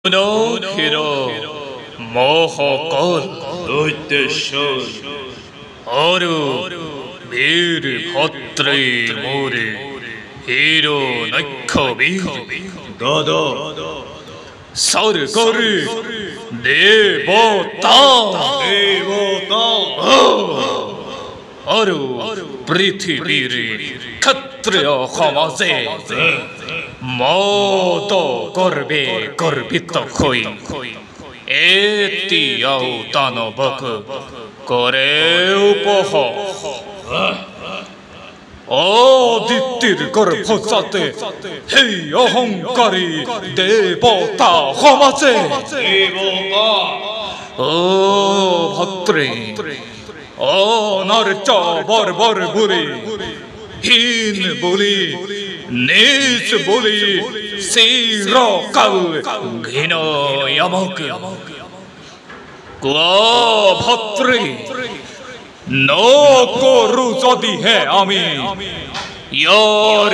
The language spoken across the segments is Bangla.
হিরো মহকল দৈত্যেশ্বর অরু বীর ভদ্রে মোরে হিরো নক্ষ বীর দাদা স্বর্গরে দেবতা দেবতা অরু পৃথিবীর ক্ষত্রিয় সমাজে মত করবে গর্বিত হই এতিয়াও দানবক করে উপহাস অদিতির গর্ভজাতে হেই অহংকারী দেবতা সমাজে দেবতা ও ভদ্রে ও নরচ বর্বর বুড়ি হীন বলি নীচ বলি চিরকাল ঘৃণয় আমক ভদ্রে নকরু যদি হে আমি ইয়ার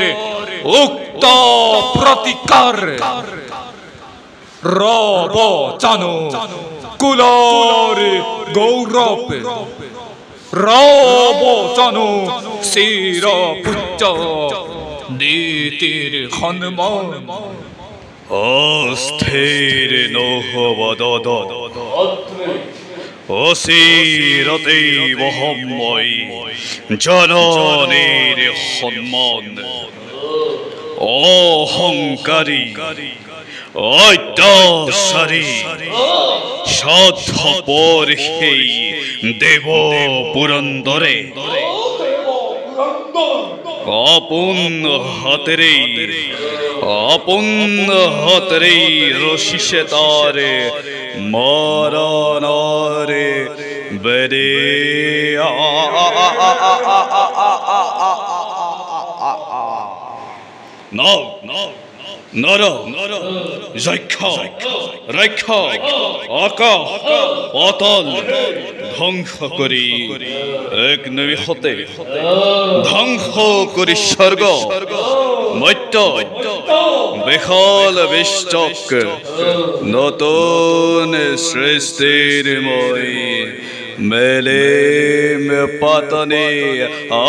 উক্ত প্রতিকার রব জানো কুলর গৌরব রব জানো শির পুচ্চ নীতির হনুমান অস্থির নহবদদ অসিরতে মহম্ময় জননীর সম্মান অহংকারী অত্যাচারী স্বার্থপর সেই দেব পুরন্দরে আপন হাতরে রশিসে তারে মরণরে বেরে নর যক্ষ রক্ষ আকাশ পাতাল ধ্বংস করি এক নিমিষতে ধ্বংস করি স্বর্গ মর্ত্য বিশাল বিশ্বক নতুন সৃষ্টির মই মেলে পাতনে আ